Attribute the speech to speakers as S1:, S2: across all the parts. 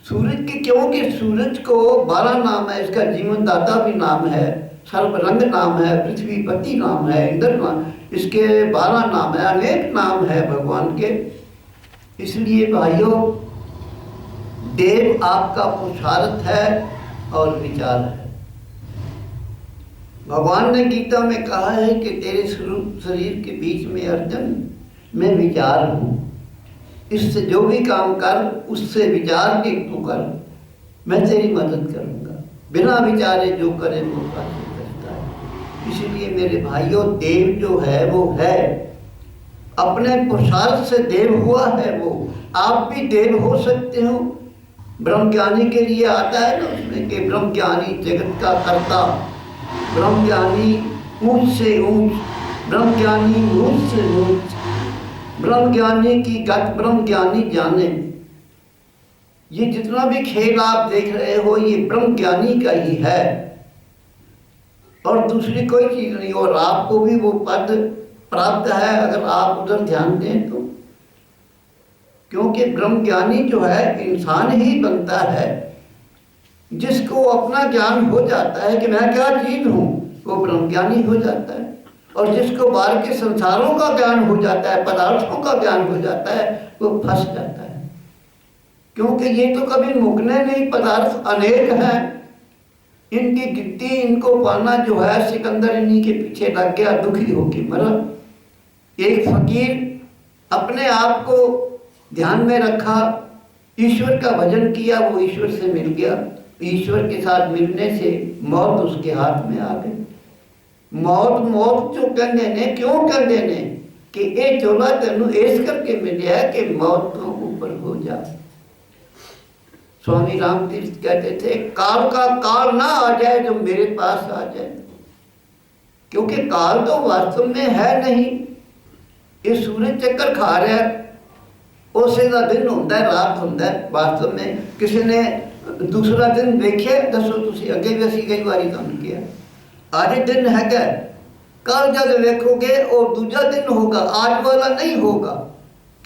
S1: सूरज के, क्योंकि सूरज को 12 नाम है, इसका जीवन दाता भी नाम है, सर्वरंग नाम है, पृथ्वीपति नाम है, इंद्र नाम, इसके 12 नाम है, अनेक नाम है भगवान के। इसलिए भाइयों, देव आपका पुरुषार्थ है और विचार है। भगवान ने गीता में कहा है कि तेरे शरीर के बीच में अर्जुन मैं विचार हूँ, इससे जो भी काम कर उससे विचार के तू कर, मैं तेरी मदद करूँगा। बिना विचारे जो करे वो कार्य करता है। इसलिए मेरे भाइयों, देव जो है वो है, अपने पुरुषार्थ से देव हुआ है वो। आप भी देव हो सकते हो। ब्रह्मज्ञानी के लिए आता है ना उसमें कि ब्रह्मज्ञानी जगत का कर्ता, ब्रह्मज्ञानी ऊंच से ऊंच, ब्रह्मज्ञानी ऊंच से ऊंच, ब्रह्मज्ञानी की गत ब्रह्मज्ञानी जाने। ये जितना भी खेल आप देख रहे हो ये ब्रह्मज्ञानी का ही है और दूसरी कोई चीज नहीं। और आपको भी वो पद प्राप्त है अगर आप उधर ध्यान दें तो, क्योंकि ब्रह्मज्ञानी जो है इंसान ही बनता है जिसको अपना ज्ञान हो जाता है कि मैं क्या चीज हूँ, वो ब्रह्मज्ञानी हो जाता है। और जिसको बाहर के संसारों का ज्ञान हो जाता है, पदार्थों का ज्ञान हो जाता है, वो फंस जाता है। क्योंकि ये तो कभी मुकने नहीं, पदार्थ अनेक हैं, इनकी गिट्टी इनको पाना जो है, सिकंदर इन्हीं के पीछे लग गया, दुखी होके मरा। एक फकीर अपने आप को ध्यान में रखा, ईश्वर का भजन किया, वो ईश्वर से मिल गया। ईश्वर के साथ मिलने से मौत उसके हाथ में आ गई। मौत मौत जो कहते ने, क्यों कहते ने कि ये चोला तेनू इस करके मिले है कि मौत तो ऊपर हो जा। स्वामी रामतीर्थ कहते थे, काल का काल ना आ जाए जो मेरे पास आ जाए, क्योंकि काल तो वास्तव में है नहीं। ये सूरज चक्कर खा रहा है, उसे का दिन होता है, रात होता है। वास्तव में किसी ने दूसरा दिन देखे दसो, तुसी अगे भी असी कई बारी काम किया। आज दिन है, कल जब देखोगे और दूसरा दिन होगा, आज वाला नहीं होगा,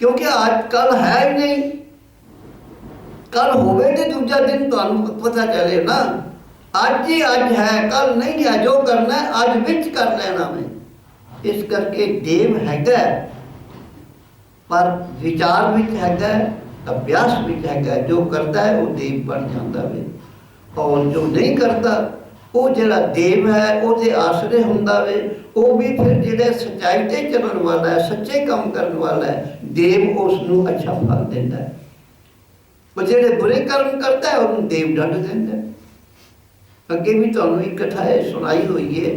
S1: क्योंकि आज कल है ही नहीं। कल होवे तो दूसरा दिन तो पता चले ना। आज ही आज है, कल नहीं है। जो करना है आज बिच कर लेना में। इस करके देव है पर विचार भी है, अभ्यास भी है। जो करता है वो देव बन जाता है, और जो नहीं करता वो जरा देव है वो आश्रय होंदा वे, वो भी फिर जिहड़ा सच्चाई ते चलण वाला है, सच्चे काम करने वाला है, देव उसनू अच्छा फल देता है। वो जिहड़े बुरे कर्म करता है उन्होंने देव दंड देता है। अगे भी तुहानू एक कथा सुनाई हुई है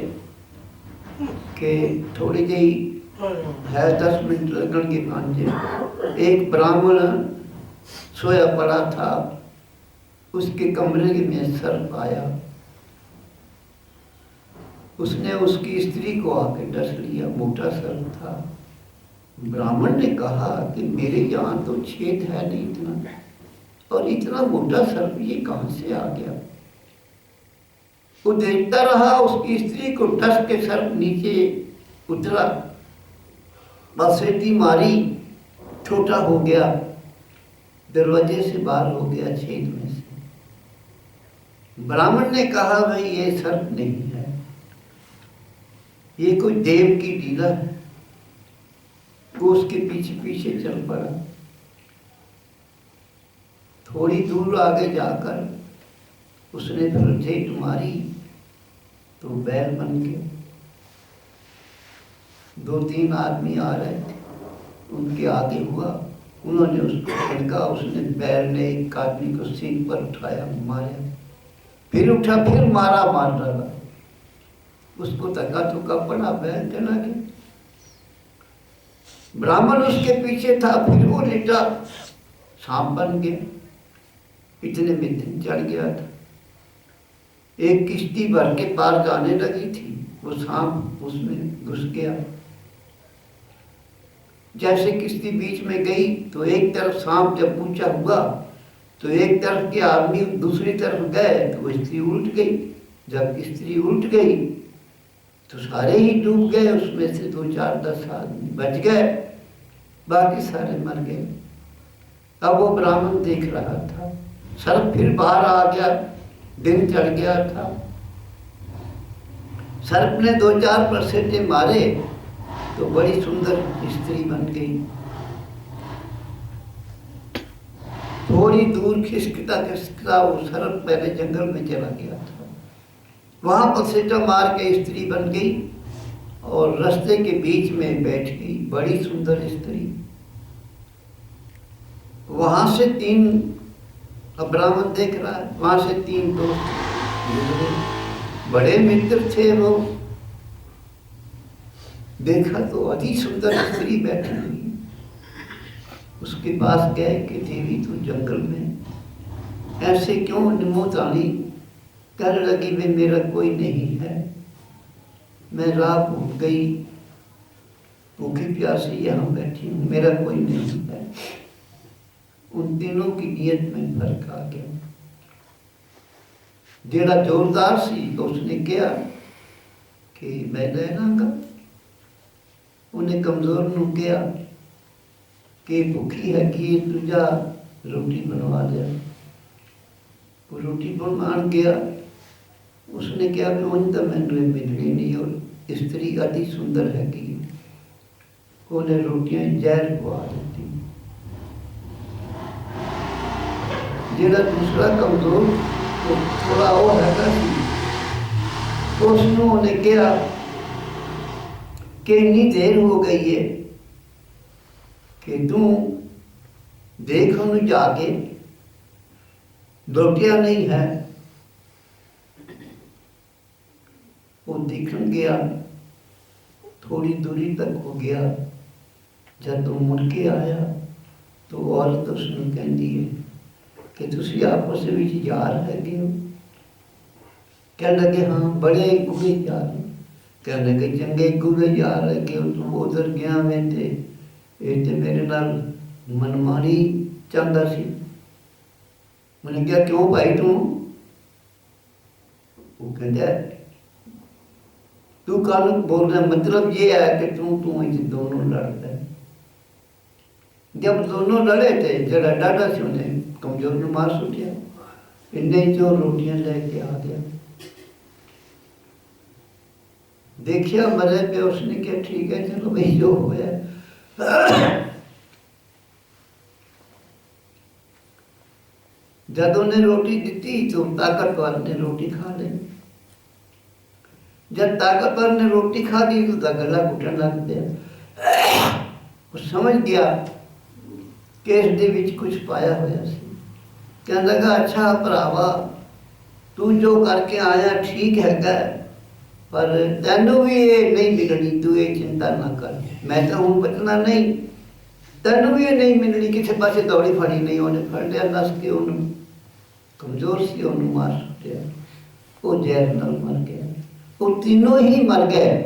S1: कि थोड़ी जी है, 10 मिनट लगेंगे 5। एक ब्राह्मण सोया पड़ा था, उसके कमरे में सर्प आया। उसने उसकी स्त्री को आके डस लिया, मोटा सर्प था। ब्राह्मण ने कहा कि मेरे यहाँ तो छेद है नहीं इतना, और इतना मोटा सर्प ये कहाँ से आ गया। वो देखता रहा, उसकी स्त्री को डस के सर्प नीचे उतरा, बसेटी मारी, छोटा हो गया, दरवाजे से बाहर हो गया, छेद में से। ब्राह्मण ने कहा भाई ये सर्प नहीं है, ये कोई देव की लीला है। वो उसके पीछे पीछे चल पड़ा। थोड़ी दूर आगे जाकर उसने फिर झेट मारी तो बैल बन गया। 2-3 आदमी आ रहे थे, उनके आगे हुआ, उन्होंने उसको छिड़का। उसने बैल ने एक आदमी को सींग पर उठाया, मारा, फिर उठा, फिर मारा, मार डाला। उसको धक्का धुक्का पड़ा, बैल चला गया। ब्राह्मण उसके पीछे था, फिर वो लेटा, सांप बन गया। इतने में दिन चढ़ गया था। एक किश्ती भर के पार जाने लगी थी, वो सांप उसमें घुस गया। जैसे किश्ती बीच में गई तो एक तरफ सांप जब ऊंचा हुआ तो एक तरफ के आदमी दूसरी तरफ गए तो वो स्त्री उल्ट गई। जब स्त्री उल्ट गई तो सारे ही डूब गए, उसमें से 2-4-10 आदमी बच गए, बाकी सारे मर गए। अब वो ब्राह्मण देख रहा था सर्प फिर बाहर आ गया, दिन चढ़ गया था। सर्प ने 2-4 परसेंटे मारे तो बड़ी सुंदर स्त्री बन गई। थोड़ी दूर खिसकता खिसकता वो सर्प पहले जंगल में चला गया था, वहां पसेटा मार के स्त्री बन गई और रास्ते के बीच में बैठ गई, बड़ी सुंदर स्त्री। वहां से 3 ब्राह्मण देख रहा है, वहां से 3 दोस्त गुजरे, बड़े मित्र थे वो। देखा तो अति सुंदर स्त्री बैठी हुई, उसके पास गए कि देवी तू जंगल में ऐसे क्यों निमोतानी? कहने लगी वे मेरा कोई नहीं है, मैं राह भूल गई, भूखी प्यासी यहाँ बैठी हूँ, मेरा कोई नहीं है। उन तीनों की नियत में फर्क आ गया। जेड़ा जोरदार सी तो उसने किया कि मैं ले लांगा, उन्हें कमजोर नू किया कि भूखी है कि तुझा रोटी बनवा लिया। वो रोटी बनवान गया, उसने क्या कि उन तो मैंने मिलनी नहीं और स्त्री अति सुंदर है कि उन्हें रोटियां जहर खुआ देती। जेड़ा दूसरा कमजोर तो थोड़ा वो है उसने कहा कि इतनी देर हो गई है कि तू देख उन्हें जाके रोटियां नहीं है। वो देखने गया, थोड़ी दूरी तक हो गया, जब तू मुड़ के आया तो औरत उसने कहती है कि तुसी आपस में यार है हो? कह लगे हाँ बड़े गुरे यार, कह लगे चंगे गुरे यार है कि तू उधर गया मैं ते मेरे नाल मनमानी चाहता सी। मैंने क्या क्यों भाई तू? वो कहता तू कानून बोल रहा, मतलब ये है कि तू दोनों लड़ता है। जब दोनों लड़े थे जरा डाटा से उन्हें कमजोर ने मार सुटिया, इन्हें जो रोटियां लेके आ गया। देखिया मरे पे उसने क्या ठीक है चलो भाई जो हो गया। जब उन्हें रोटी दी तो ताकतवर ने रोटी खा ली। जब ताकतवर ने रोटी खा ली तो गला घुटन लग गया। वो समझ गया कि इस कुछ पाया हुआ सी। कहने लगा अच्छा भरावा तू जो करके आया ठीक है, पर तेनू भी ये नहीं मिलनी, तू ये चिंता ना कर। मैं तो हूँ बचना नहीं, तेनू भी ये नहीं मिलनी। किसी पासे दौड़ी फड़ी नहीं, उन्हें फड़ लिया नस के, उन्हें कमजोर सी उन्हें मार सुटिया। वो जहर नाल मर गया। वो तीनों ही मर गए।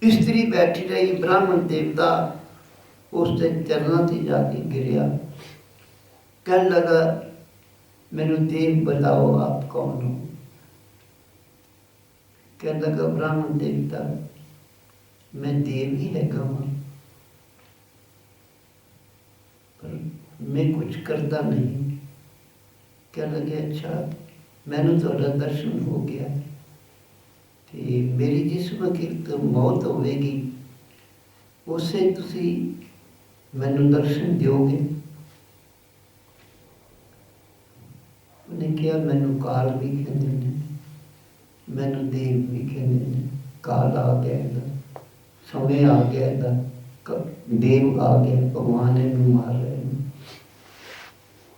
S1: स्त्री बैठी रही, ब्राह्मण देवता उसके चरणों से जाके गिरिया, कहने लगा मैनू देव बताओ आप कौन हो? कहने लगा ब्राह्मण देवता मैं देव ही है गाँव, पर मैं कुछ करता नहीं। कहने लगे अच्छा मैनू थोड़ा दर्शन हो गया, ते मेरी जिस वक्त मौत होगी उसे तुसी मैनू दर्शन दोगे? उन्हें क्या मैनू काल भी कहते हैं, मैनू देव भी कहते हैं। काल आ गया, समय आ गया, देव आ गया, भगवान इनू मार रहे हैं।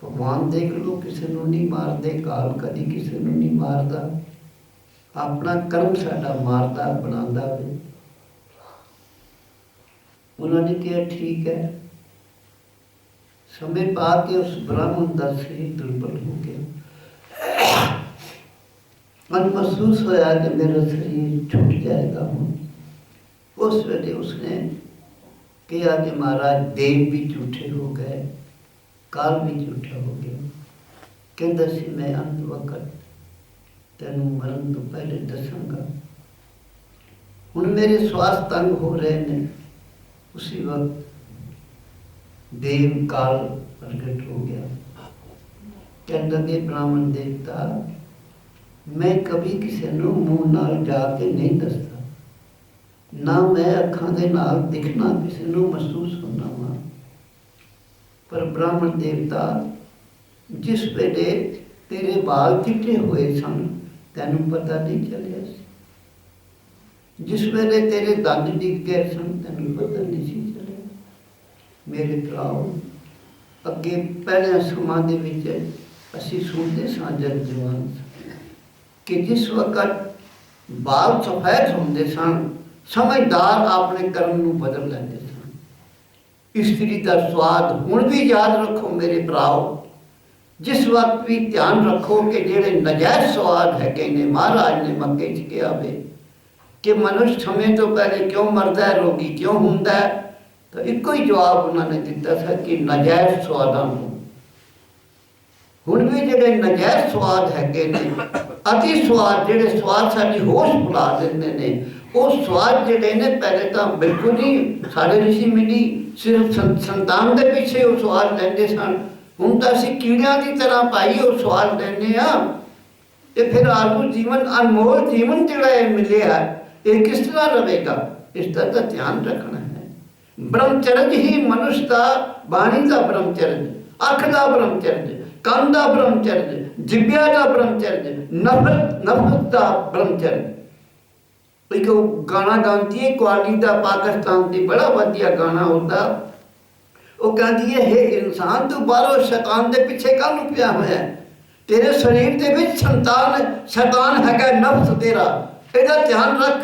S1: भगवान देख लो किसी को नहीं मारते, काल कभी किसी को नहीं मारता, अपना कर्म साडा मारता बनाता वे। उन्होंने कहा ठीक है। समय पा के उस ब्राह्मण का शरीर दुर्बल हो गया। मन महसूस होया कि मेरा शरीर छूट जाएगा। उस वेले उसने कहा कि महाराज देव भी झूठे हो गए, काल भी झूठा हो गया। कहता सी मैं अंत वक्त तेनू मरण तो पहले दसांगा। हुण मेरे श्वास तंग हो रहे हैं। उसी वक्त देव काल प्रगट हो गया। कहने लगे ब्राह्मण देवता मैं कभी किसी ਨੂੰ ਮੂੰਹ ਨਾਲ ਜਾ ਕੇ नहीं दसदा, ना मैं ਅੱਖਾਂ ਦੇ ਨਾਲ ਦਿਖਣਾ ਕਿਸੇ ਨੂੰ ਮਹਿਸੂਸ ਹੁੰਦਾ ਵਾਂ। पर ब्राह्मण देवता जिस वेले तेरे बाल चिट्टे हुए सन तैनू पता नहीं चलिया सी, जिस वेले तेरे दंद डिग गए सन तैनू पता नहीं सी चलिया। मेरे भराओ अगे पहले समां दे विच असीं सुणदे सां जवान कि जिस वक्त बाल सफेद होंदे सन समझदार अपने कर्म नूं बदल लैंदे सन। स्त्री का स्वाद हुण भी याद रखो मेरे भराओ, जिस वक्त भी ध्यान रखो कि जेड़े नजायज स्वाद है कहने महाराज ने मक्के च कहा वे कि मनुष्य समय तो पहले क्यों मरदा है, रोगी क्यों हुंदा है, तो इको ही जवाब उन्होंने दिता था कि नजायज स्वादां नूं। हुण भी जेड़े नजायज स्वाद है ने अति स्वाद जेड़े स्वाद साडी होश भुला देंदे ने, वो स्वाद जेड़े ने पहले तो बिल्कुल ही साढ़े ऋषि मुनि सिर्फ संतान के पीछे वो स्वाद लेंदे सन, हुण तां असीं कीड़ियां की तरह पाई वो स्वाद लैंदे आ। ते फिर आगू जीवन अनमोल जीवन जिहड़ा मिले है ये किस तरह रहेगा, इसका तो ध्यान रखना है। ब्रह्मचर्य ही मनुष्य का बाणी का ब्रह्मचर्य, अख का ब्रह्मचर्य, कान का ब्रह्मचर्य, जिब्या का ब्रह्मचर्य, नफरत का ब्रह्मचर्य। एक गाना गाती है क्वालिटी का पाकिस्तान की बड़ा वधिया गाना होता, वो कहती है हे इंसान तू बाहरों शैतान के पीछे काहनूं पिया होया है, तेरे शरीर के विच शैतान हैगा नफ्स तेरा, ਇਹਦਾ ध्यान रख,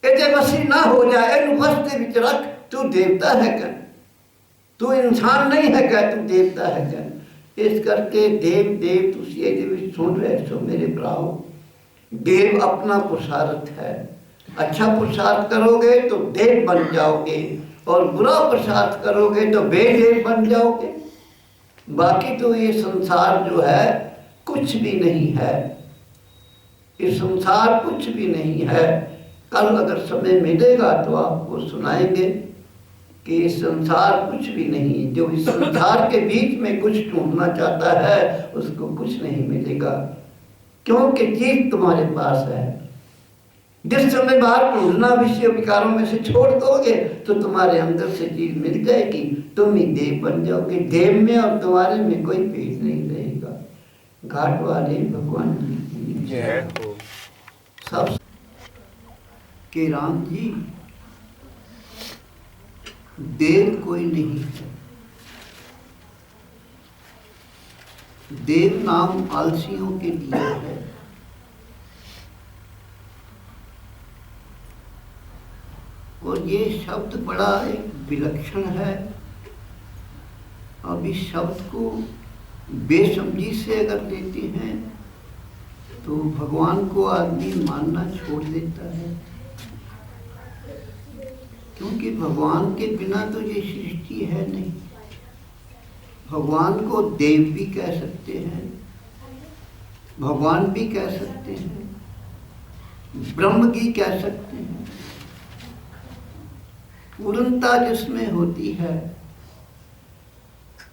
S1: ਇਹਦੇ वसी ना हो जाए, ਇਹਨੂੰ वश ਦੇ ਵਿੱਚ रख। तू देवता हैगा, तू इंसान नहीं हैगा, तू देवता हैगा। इस करके देव तुसीं ਇਹਦੇ ਵਿੱਚ सुन रहे सो मेरे भराओ, देव अपना पुरुषार्थ है। अच्छा पुरुषार्थ करोगे तो देव बन जाओगे और बुरा पुरुषार्थ करोगे तो बेदेव बन जाओगे। बाकी तो ये संसार जो है कुछ भी नहीं है, ये संसार कुछ भी नहीं है। कल अगर समय मिलेगा तो आपको सुनाएंगे कि ये संसार कुछ भी नहीं, जो इस संसार के बीच में कुछ ढूंढना चाहता है उसको कुछ नहीं मिलेगा, क्योंकि चीज तुम्हारे पास है। जिस समय बाहर ढूंढना विषय विकारों में से छोड़ दोगे तो तुम्हारे अंदर से चीज मिल जाएगी, तुम ही देव बन जाओगे। देव में और तुम्हारे में कोई भेद नहीं रहेगा। घाट वाले भगवान जी की जय हो। सब के राम जी देव कोई नहीं है, देव नाम आलसियों के लिए है। और ये शब्द बड़ा एक विलक्षण है। अब इस शब्द को बेसमझी से अगर लेते हैं तो भगवान को आदमी मानना छोड़ देता है, क्योंकि भगवान के बिना तो ये सृष्टि है नहीं। भगवान को देव भी कह सकते हैं, भगवान भी कह सकते हैं, ब्रह्म भी कह सकते हैं। पूर्णता जिसमें होती है,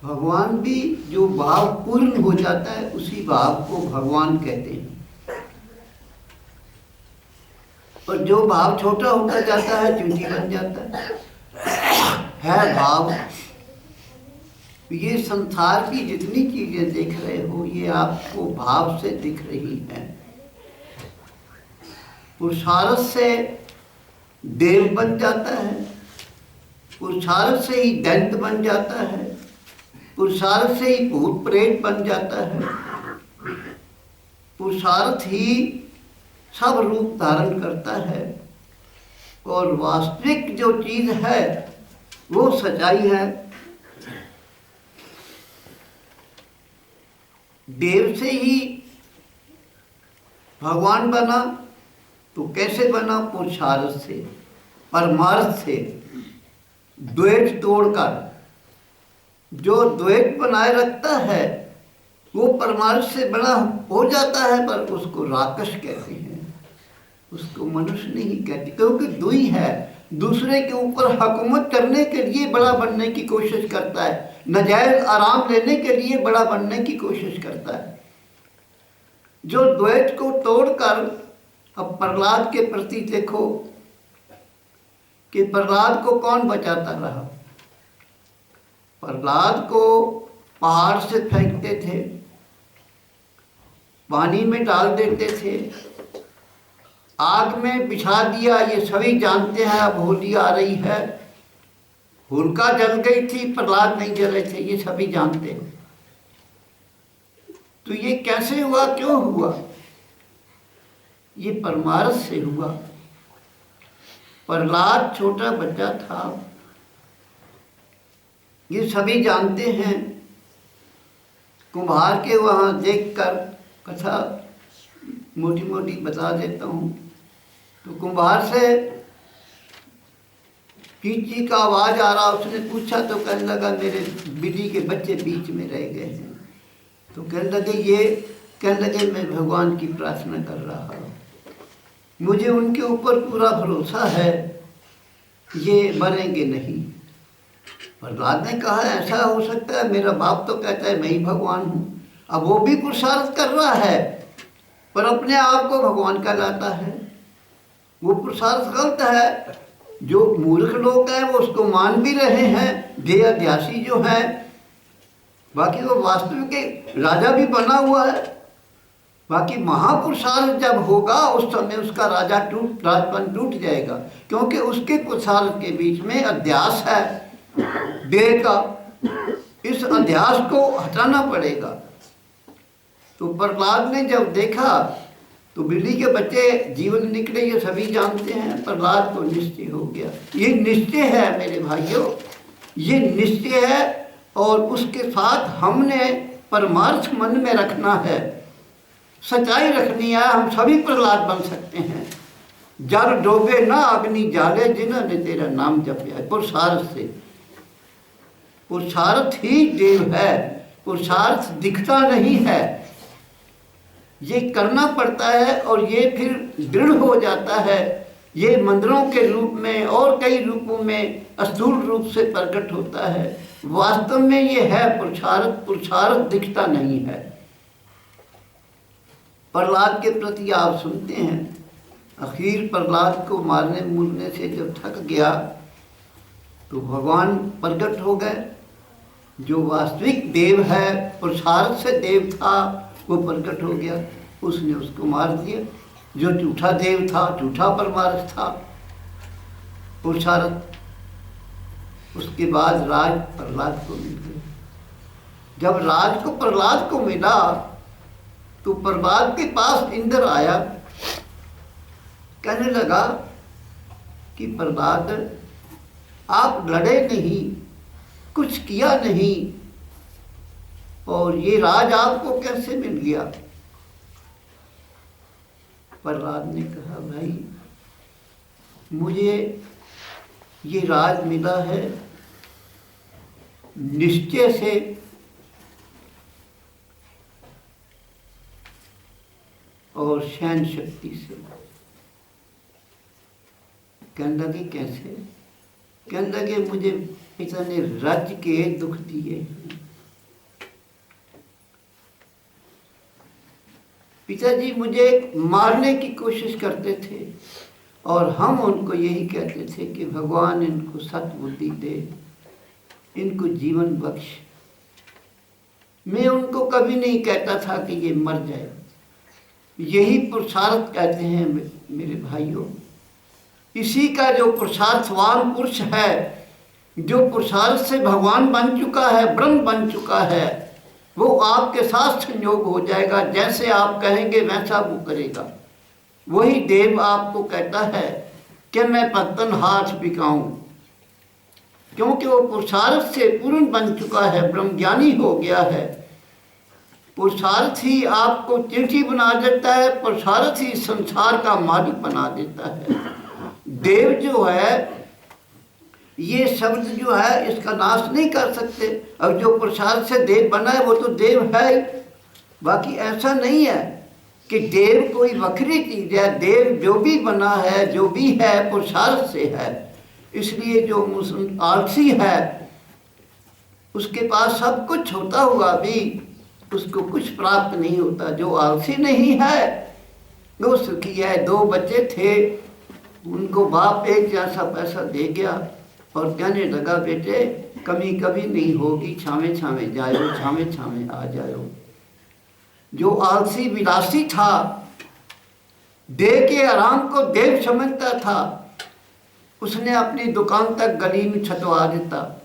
S1: भगवान भी जो भाव पूर्ण हो जाता है उसी भाव को भगवान कहते हैं। और जो भाव छोटा होता जाता है चूंटी बन जाता है भाव। ये संसार की जितनी चीजें देख रहे हो ये आपको भाव से दिख रही है। पुरुषार्थ से देव बन जाता है, पुरुषार्थ से ही दैत्य बन जाता है, पुरुषार्थ से ही भूत प्रेत बन जाता है, पुरुषार्थ ही सब रूप धारण करता है। और वास्तविक जो चीज है वो सच्चाई है। देव से ही भगवान बना तो कैसे बना? पुरुषार्थ से, परमार्थ से, द्वैत तोड़कर। जो द्वैत बनाए रखता है वो परमार्थ से बना हो जाता है, पर उसको राक्षस कहते हैं, उसको मनुष्य नहीं कहते, क्योंकि दुई है। दूसरे के ऊपर हुकूमत करने के लिए बड़ा बनने की कोशिश करता है, नाजायज आराम लेने के लिए बड़ा बनने की कोशिश करता है। जो द्वैत को तोड़कर अब प्रहलाद के प्रति देखो कि प्रहलाद को कौन बचाता रहा। प्रहलाद को पहाड़ से फेंकते थे, पानी में डाल देते थे, आग में बिछा दिया, ये सभी जानते हैं। अब होली आ रही है, होलिका जल गई थी, प्रहलाद नहीं जले थे, ये सभी जानते हैं। तो ये कैसे हुआ, क्यों हुआ? ये परमार्थ से हुआ। प्रहलाद छोटा बच्चा था, ये सभी जानते हैं। कुम्हार के वहाँ देखकर कथा मोटी मोटी बता देता हूँ। तो कुम्हार से कीची का आवाज़ आ रहा, उसने पूछा तो कहने लगा मेरे बिल्ली के बच्चे बीच में रह गए हैं। तो कहने लगे मैं भगवान की प्रार्थना कर रहा हूँ, मुझे उनके ऊपर पूरा भरोसा है, ये मरेंगे नहीं। प्रहलाद ने कहा ऐसा हो सकता है, मेरा बाप तो कहता है मैं ही भगवान हूँ। अब वो भी पुरुषार्थ कर रहा है पर अपने आप को भगवान कहलाता है, वो पुरुषार्थ गलत है। जो मूर्ख लोग हैं वो उसको मान भी रहे हैं, देहाध्यासी जो हैं, बाकी वो वास्तविक राजा भी बना हुआ है। बाकी महापुरुषार्थ जब होगा उस समय उसका राजपन टूट जाएगा, क्योंकि उसके पुरुषार्थ के बीच में अध्यास है देह का, इस अध्यास को हटाना पड़ेगा। तो प्रहलाद ने जब देखा तो बिल्ली के बच्चे जीवन निकले, ये सभी जानते हैं। प्रहलाद को निश्चय हो गया, ये निश्चय है मेरे भाइयों, ये निश्चय है। और उसके साथ हमने परमार्थ मन में रखना है, सच्चाई रखनी है। हम सभी प्रहलाद बन सकते हैं। जल डोबे ना अग्नि जाले, जिन्होंने तेरा नाम जपया। पुरुषार्थ से, पुरुषार्थ ही देव है, पुरुषार्थ दिखता नहीं है, ये करना पड़ता है और ये फिर दृढ़ हो जाता है। ये मंदिरों के रूप में और कई रूपों में स्थूल रूप से प्रकट होता है। वास्तव में ये है पुरुषार्थ, पुरुषार्थ दिखता नहीं है। प्रहलाद के प्रति आप सुनते हैं, आखिर प्रहलाद को मारने मूरने से जब थक गया तो भगवान प्रकट हो गए। जो वास्तविक देव है, पुरुषार्थ से देव था, वो प्रकट हो गया, उसने उसको मार दिया। जो झूठा देव था, झूठा परमार्थ था, पुरुषार्थ। उसके बाद राज प्रहलाद को मिल गया। जब राज को प्रहलाद को मिला तो प्रहलाद के पास इंद्र आया, कहने लगा कि प्रहलाद आप लड़े नहीं, कुछ किया नहीं, और ये राज आपको कैसे मिल गया? प्रहलाद ने कहा भाई मुझे ये राज मिला है निश्चय से, और सहन शक्ति से। कहने लगे कैसे? कहने लगे मुझे पिता ने राज्य के दुख दिए। पिताजी मुझे मारने की कोशिश करते थे और हम उनको यही कहते थे कि भगवान इनको सद्बुद्धि दे, इनको जीवन बख्श। मैं उनको कभी नहीं कहता था कि ये मर जाए। यही पुरुषार्थ कहते हैं मेरे भाइयों। इसी का जो पुरुषार्थवान पुरुष है, जो पुरुषार्थ से भगवान बन चुका है, ब्रह्म बन चुका है, वो आपके साथ संयोग हो जाएगा। जैसे आप कहेंगे वैसा वो करेगा। वही देव आपको कहता है कि मैं पत्तन हाथ बिकाऊं, क्योंकि वो पुरुषार्थ से पूर्ण बन चुका है, ब्रह्मज्ञानी हो गया है। पुरुषार्थ ही आपको चिट्ठी बना देता है, पुरुषार्थ ही संसार का मालिक बना देता है। देव जो है, ये शब्द जो है इसका नाश नहीं कर सकते। अब जो पुरुषार्थ से देव बना है वो तो देव है ही। बाकी ऐसा नहीं है कि देव कोई वक्री चीज है। देव जो भी बना है, जो भी है, पुरुषार्थ से है। इसलिए जो मुस्लिम आलसी है उसके पास सब कुछ होता हुआ भी उसको कुछ प्राप्त नहीं होता। जो आलसी नहीं है वो सुखी है। 2 बच्चे थे, उनको बाप एक जैसा पैसा दे गया और कहने लगा बेटे कमी कभी नहीं होगी, छावे छावे जायो, छावे छावे आ जायो। जो आलसी विलासी था, दे के आराम को देव समझता था, उसने अपनी दुकान तक गली में छतवा देता।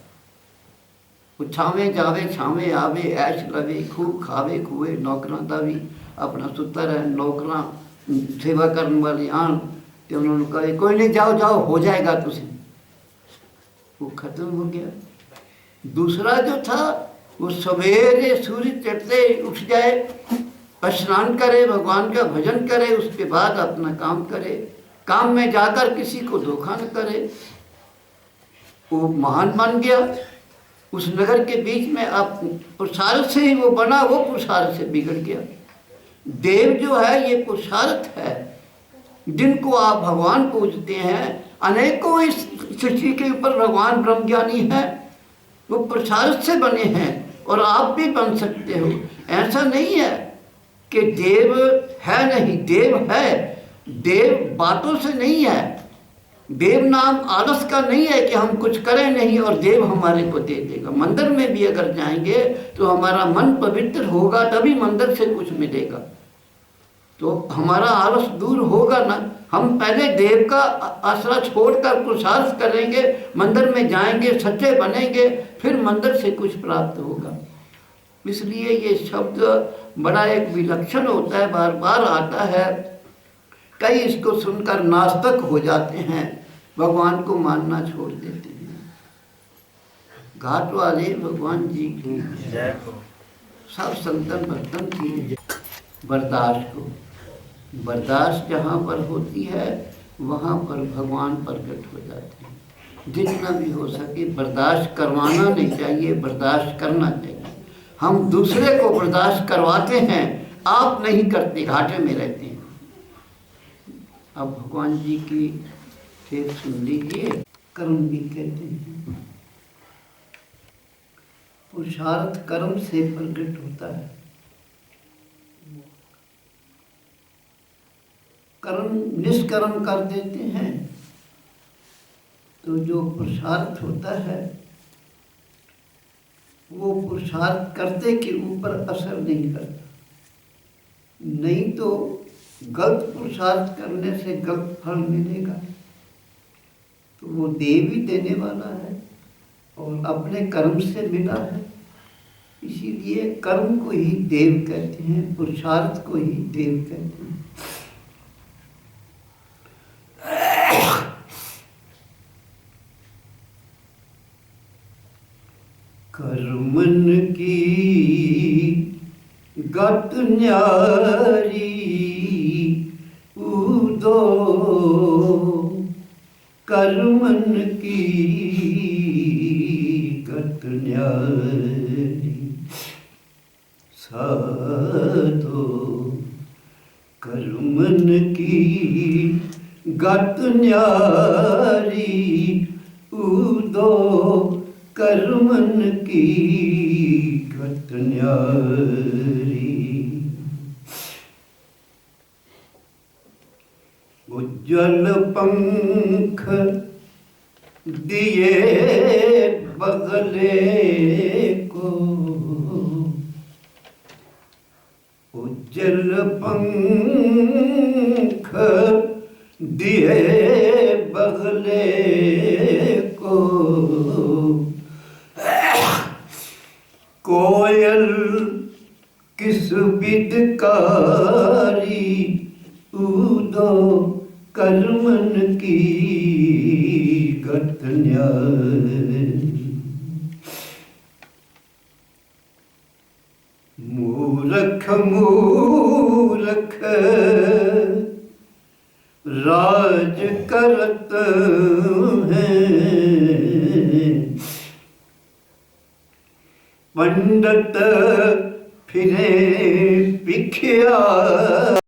S1: वो छावे जावे छावे आवे, ऐश लवे खूब खावे खुए, नौकरां दा भी अपना सुतर है, नौकरां सेवा करने वाले आन तो उन्होंने कहा कोई नहीं जाओ जाओ हो जाएगा तुझे, वो खत्म हो गया। दूसरा जो था वो सवेरे सूर्य चढ़ते उठ जाए, स्नान करे, भगवान का भजन करे, उसके बाद अपना काम करे, काम में जाकर किसी को धोखा न करे। वो महान बन गया। उस नगर के बीच में अब पुरुषार्थ से ही वो बना, वो पुरुषार्थ से बिगड़ गया। देव जो है ये पुरुषार्थ है, जिनको आप भगवान पूजते हैं। अनेकों इस सृष्टि के ऊपर भगवान ब्रह्मज्ञानी है, वो पुरुषार्थ से बने हैं और आप भी बन सकते हो। ऐसा नहीं है कि देव है नहीं, देव है। देव बातों से नहीं है, देव नाम आलस का नहीं है कि हम कुछ करें नहीं और देव हमारे को दे देगा। मंदिर में भी अगर जाएंगे तो हमारा मन पवित्र होगा तभी मंदिर से कुछ मिलेगा, तो हमारा आलस दूर होगा ना। हम पहले देव का आसरा छोड़कर पुरुषार्थ करेंगे, मंदिर में जाएंगे, सच्चे बनेंगे, फिर मंदिर से कुछ प्राप्त होगा। इसलिए ये शब्द बड़ा एक विलक्षण होता है, बार बार आता है। कई इसको सुनकर नास्तिक हो जाते हैं, भगवान को मानना छोड़ देते हैं। घाट वाले भगवान जी की जय हो, सब संतन भक्तन की बर्दाश्त को। बर्दाश्त जहाँ पर होती है वहाँ पर भगवान प्रकट हो जाते हैं। जितना भी हो सके बर्दाश्त करवाना नहीं चाहिए, बर्दाश्त करना चाहिए। हम दूसरे को बर्दाश्त करवाते हैं, आप नहीं करते, घाटे में रहते हैं। अब भगवान जी की फिर सुन लीजिए। कर्म भी कहते हैं, पुरुषार्थ कर्म से प्रकट होता है। कर्म निष्कर्म कर देते हैं तो जो पुरुषार्थ होता है वो पुरुषार्थ करते के ऊपर असर नहीं करता। नहीं तो गलत पुरुषार्थ करने से गलत फल मिलेगा, तो वो देव ही देने वाला है और अपने कर्म से मिला है। इसीलिए कर्म को ही देव कहते हैं, पुरुषार्थ को ही देव कहते हैं। कर्मन की गत न्यारी उदो, कर्मन की गत न्यारी साधो, कर्मन की गत न्यारी उदो, कर्मन की गत न्यारी। उज्जवल पंख दिए बगले को, उज्जवल पंख दिए बगले को, कोयल किस विधकारी उदो, कर्मन की गत न्यारी। मूर्ख मूर्ख राज करत हैं, पंडित फिरे भिखिया।